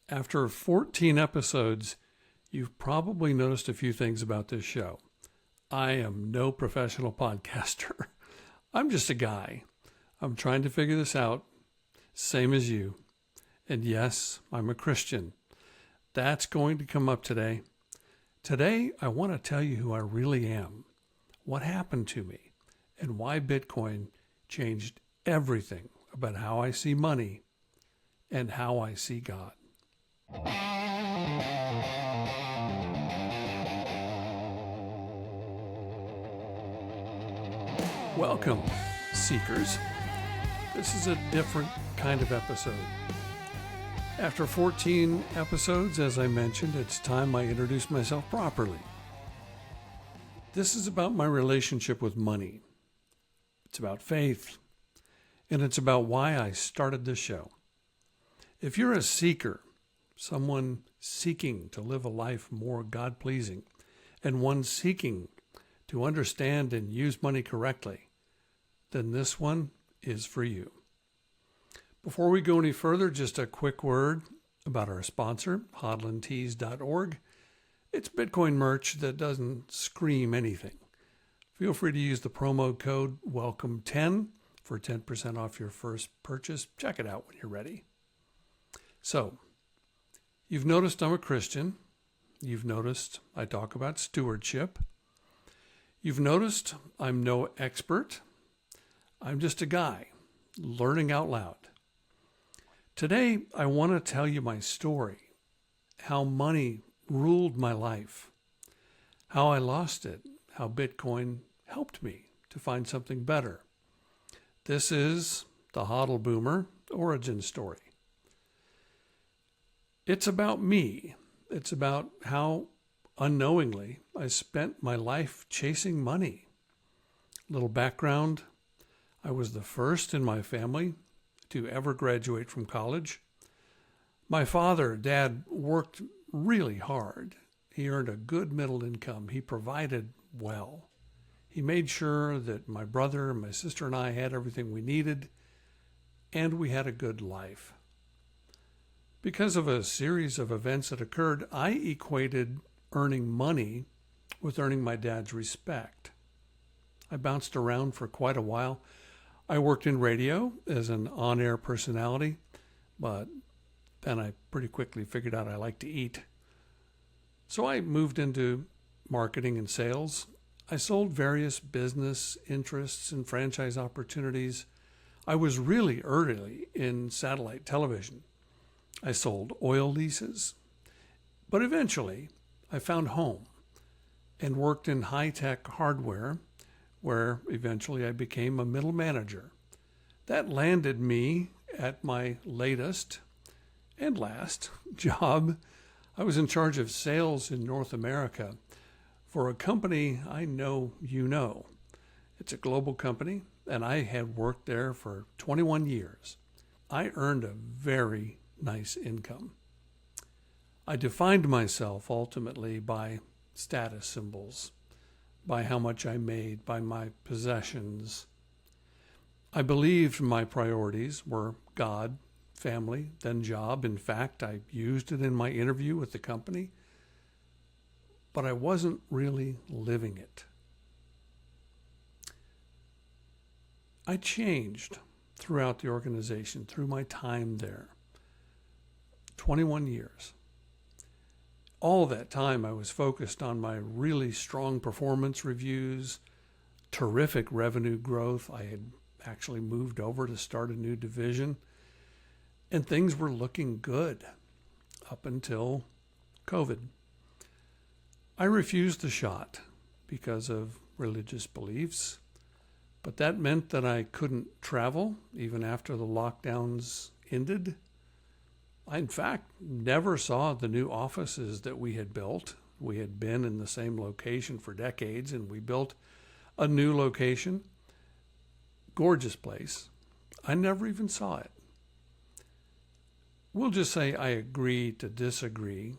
After 14 episodes, you've probably noticed a few things about this show. I am no professional podcaster. I'm just a guy. I'm trying to figure this out, same as you. And yes, I'm a Christian. That's going to come up today. Today, I want to tell you who I really am, what happened to me, and why Bitcoin changed everything about how I see money and how I see God. Welcome, seekers. This is a different kind of episode. After 14 episodes, as I mentioned, it's time I introduce myself properly. This is about my relationship with money. It's about faith, and it's about why I started this show. If you're a seeker, someone seeking to live a life more God-pleasing, and one seeking to understand and use money correctly, then this one is for you. Before we go any further, just a quick word about our sponsor, hodlandtees.org. It's Bitcoin merch that doesn't scream anything. Feel free to use the promo code WELCOME10 for 10% off your first purchase. Check it out when you're ready. So, you've noticed I'm a Christian. You've noticed I talk about stewardship. You've noticed I'm no expert. I'm just a guy learning out loud. Today, I want to tell you my story, how money ruled my life, how I lost it, how Bitcoin helped me to find something better. This is the HodlBoomer origin story. It's about me. It's about how unknowingly I spent my life chasing money. Little background, I was the first in my family to ever graduate from college. My Dad, worked really hard. He earned a good middle income. He provided well. He made sure that my brother, my sister, and I had everything we needed, and we had a good life. Because of a series of events that occurred, I equated earning money with earning my dad's respect. I bounced around for quite a while. I worked in radio as an on-air personality, but then I pretty quickly figured out I like to eat. So I moved into marketing and sales. I sold various business interests and franchise opportunities. I was really early in satellite television. I sold oil leases. But eventually, I found home and worked in high-tech hardware, where eventually I became a middle manager. That landed me at my latest and last job. I was in charge of sales in North America for a company I know you know. It's a global company, and I had worked there for 21 years. I earned a very nice income. I defined myself ultimately by status symbols, by how much I made, by my possessions. I believed my priorities were God, family, then job. In fact, I used it in my interview with the company, but I wasn't really living it. I changed throughout the organization, through my time there. 21 years. All that time I was focused on my really strong performance reviews, terrific revenue growth. I had actually moved over to start a new division, and things were looking good up until COVID. I refused the shot because of religious beliefs, but that meant that I couldn't travel even after the lockdowns ended. I, in fact, never saw the new offices that we had built. We had been in the same location for decades, and we built a new location. Gorgeous place. I never even saw it. We'll just say I agree to disagree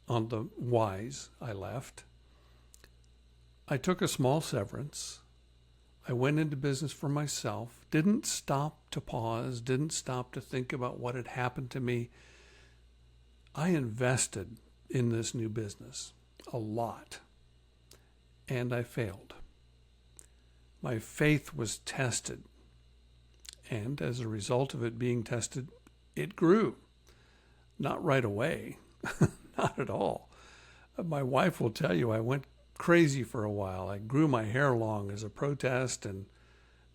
on the whys I left. I took a small severance. I went into business for myself, didn't stop to pause, didn't stop to think about what had happened to me. I invested in this new business a lot, and I failed. My faith was tested, and as a result of it being tested, it grew. Not right away, not at all. My wife will tell you I went crazy for a while. I grew my hair long as a protest and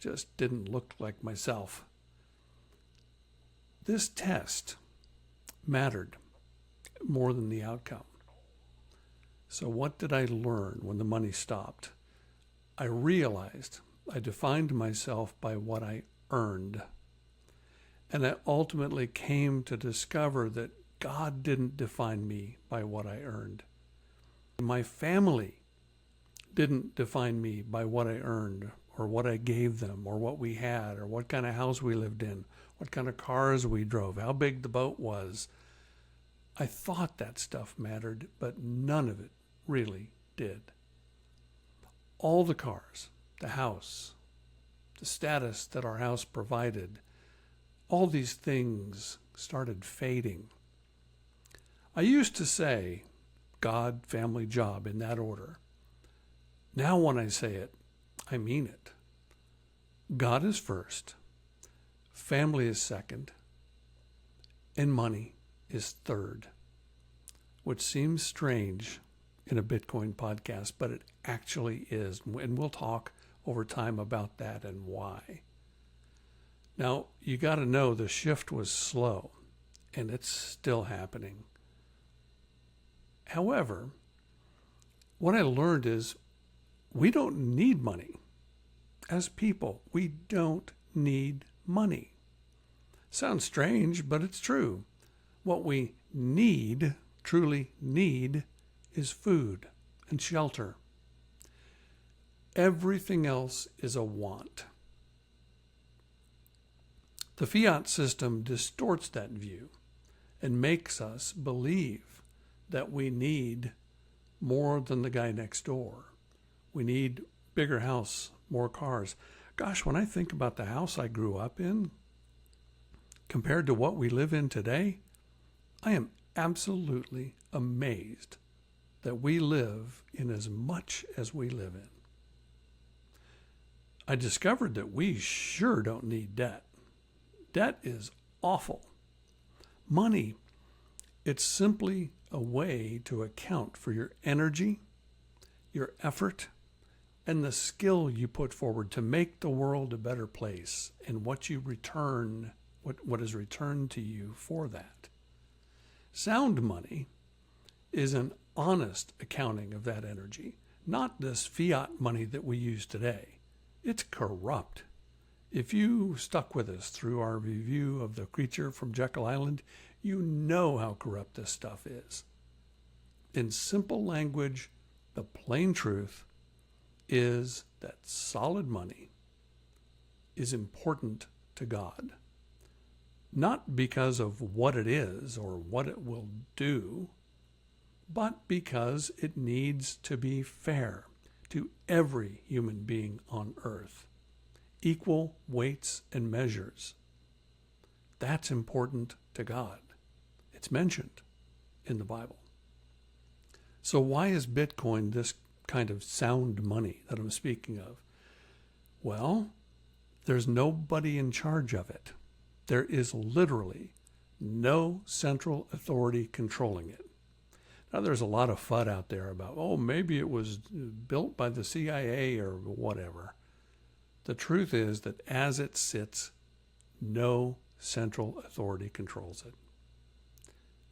just didn't look like myself. This test mattered more than the outcome. So what did I learn when the money stopped? I realized I defined myself by what I earned. And I ultimately came to discover that God didn't define me by what I earned. My family didn't define me by what I earned or what I gave them or what we had or what kind of house we lived in, what kind of cars we drove, how big the boat was. I thought that stuff mattered, but none of it really did. All the cars, the house, the status that our house provided, all these things started fading. I used to say God, family, job in that order. Now when I say it, I mean it. God is first, family is second, and money is third, which seems strange in a Bitcoin podcast, but it actually is. And we'll talk over time about that and why. Now, you got to know the shift was slow, and it's still happening. However, what I learned is we don't need money. As people, we don't need money. Sounds strange, but it's true. What we need, truly need, is food and shelter. Everything else is a want. The fiat system distorts that view and makes us believe that we need more than the guy next door. We need bigger house, more cars. Gosh, when I think about the house I grew up in compared to what we live in today, I am absolutely amazed that we live in as much as we live in. I discovered that we sure don't need debt. Debt is awful. Money, it's simply a way to account for your energy, your effort, and the skill you put forward to make the world a better place and what you return, what is returned to you for that. Sound money is an honest accounting of that energy, not this fiat money that we use today. It's corrupt. If you stuck with us through our review of The Creature from Jekyll Island, you know how corrupt this stuff is. In simple language, the plain truth is that solid money is important to God. Not because of what it is or what it will do, but because it needs to be fair to every human being on earth. Equal weights and measures. That's important to God. It's mentioned in the Bible. So why is Bitcoin this kind of sound money that I'm speaking of? Well, there's nobody in charge of it. There is literally no central authority controlling it. Now, there's a lot of FUD out there about, maybe it was built by the CIA or whatever. The truth is that as it sits, no central authority controls it.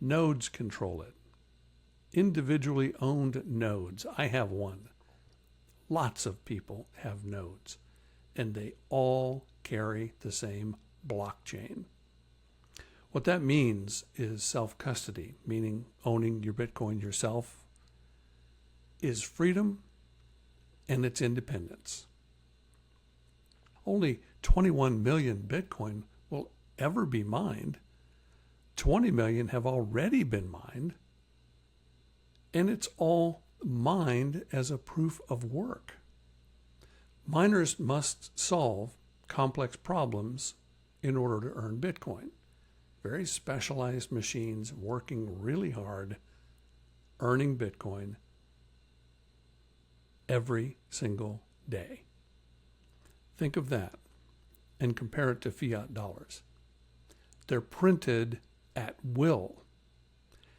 Nodes control it. Individually owned nodes. I have one. Lots of people have nodes, and they all carry the same blockchain. What that means is self-custody, meaning owning your Bitcoin yourself, is freedom and its independence. Only 21 million Bitcoin will ever be mined. 20 million have already been mined. And it's all mined as a proof of work. Miners must solve complex problems in order to earn Bitcoin. very specialized machines working really hard, earning Bitcoin every single day. Think of that and compare it to fiat dollars. They're printed at will.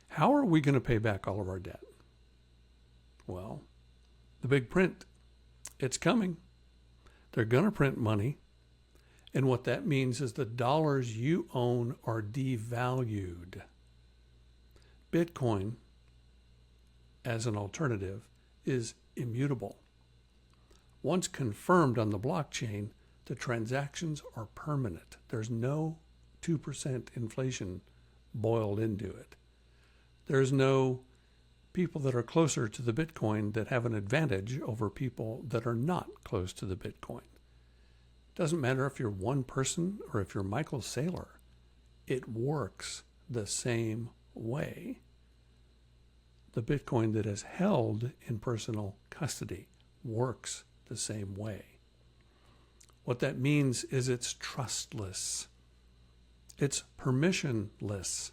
How are we going to pay back all of our debt? Well, the big print, it's coming. They're going to print money. And what that means is the dollars you own are devalued. Bitcoin, as an alternative, is immutable. Once confirmed on the blockchain, the transactions are permanent. There's no 2% inflation boiled into it. There's no people that are closer to the Bitcoin that have an advantage over people that are not close to the Bitcoin. Doesn't matter if you're one person or if you're Michael Saylor. It works the same way. The Bitcoin that is held in personal custody works the same way. What that means is it's trustless, it's permissionless,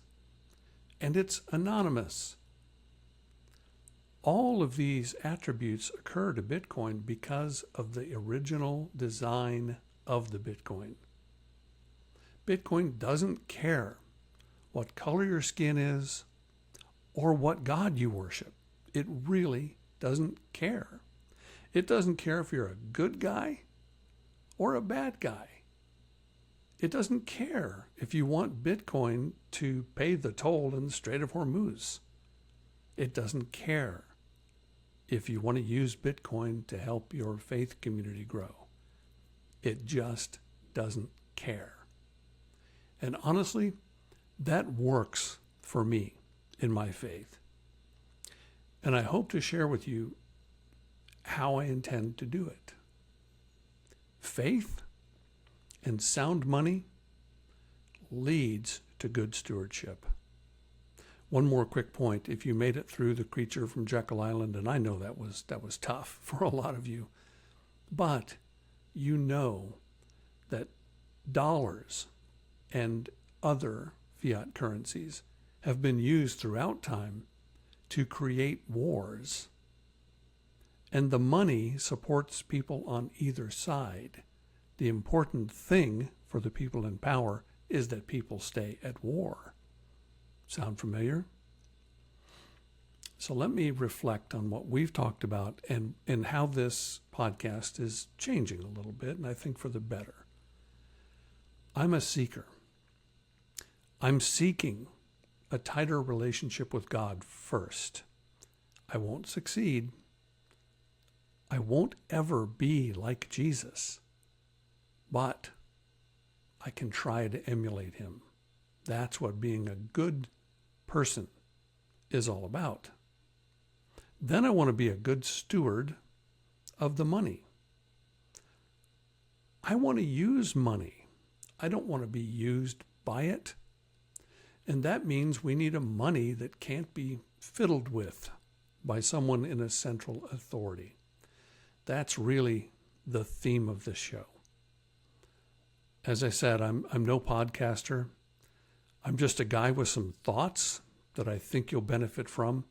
and it's anonymous. All of these attributes occur to Bitcoin because of the original design of the Bitcoin. Bitcoin doesn't care what color your skin is or what God you worship. It really doesn't care. It doesn't care if you're a good guy or a bad guy. It doesn't care if you want Bitcoin to pay the toll in the Strait of Hormuz. It doesn't care if you want to use Bitcoin to help your faith community grow. It just doesn't care. And honestly, that works for me in my faith. And I hope to share with you how I intend to do it. Faith and sound money leads to good stewardship. One more quick point. If you made it through The Creature from Jekyll Island, and I know that was tough for a lot of you, but you know that dollars and other fiat currencies have been used throughout time to create wars. And the money supports people on either side. The important thing for the people in power is that people stay at war. Sound familiar? So let me reflect on what we've talked about and how this podcast is changing a little bit, and I think for the better. I'm a seeker. I'm seeking a tighter relationship with God first. I won't succeed. I won't ever be like Jesus, but I can try to emulate him. That's what being a good person is all about. Then I want to be a good steward of the money. I want to use money. I don't want to be used by it. And that means we need a money that can't be fiddled with by someone in a central authority. That's really the theme of this show. As I said, I'm no podcaster. I'm just a guy with some thoughts that I think you'll benefit from.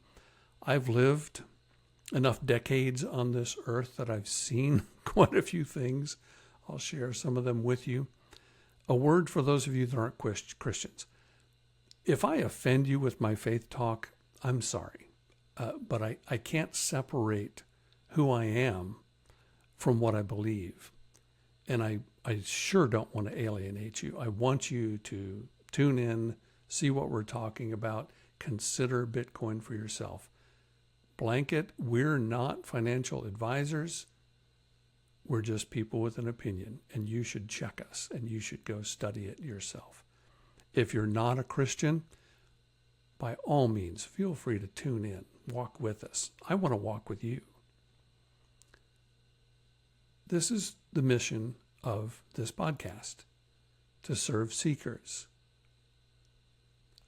I've lived enough decades on this earth that I've seen quite a few things. I'll share some of them with you. A word for those of you that aren't Christians. If I offend you with my faith talk, I'm sorry. But I can't separate who I am from what I believe. And I sure don't want to alienate you. I want you to tune in, see what we're talking about, consider Bitcoin for yourself. Blanket, we're not financial advisors. We're just people with an opinion, and you should check us, and you should go study it yourself. If you're not a Christian, by all means, feel free to tune in, walk with us. I want to walk with you. This is the mission of this podcast, to serve seekers.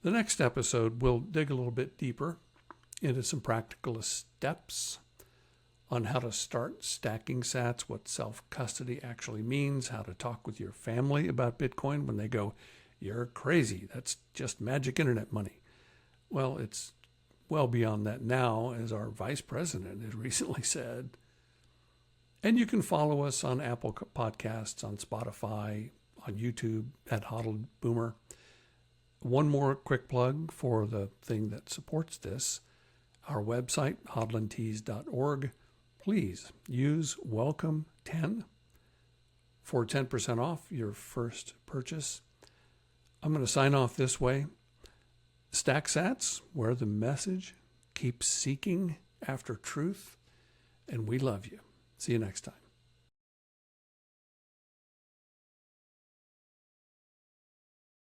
The next episode, we'll dig a little bit deeper into some practical steps on how to start stacking sats, what self-custody actually means, how to talk with your family about Bitcoin when they go, You're crazy. That's just magic internet money. Well, it's well beyond that now, as our vice president has recently said. And you can follow us on Apple Podcasts, on Spotify, on YouTube at HodlBoomer. One more quick plug for the thing that supports this. Our website, hodlandtees.org. Please use Welcome 10 for 10% off your first purchase. I'm going to sign off this way. Stack Sats, where the message keeps seeking after truth, and we love you. See you next time.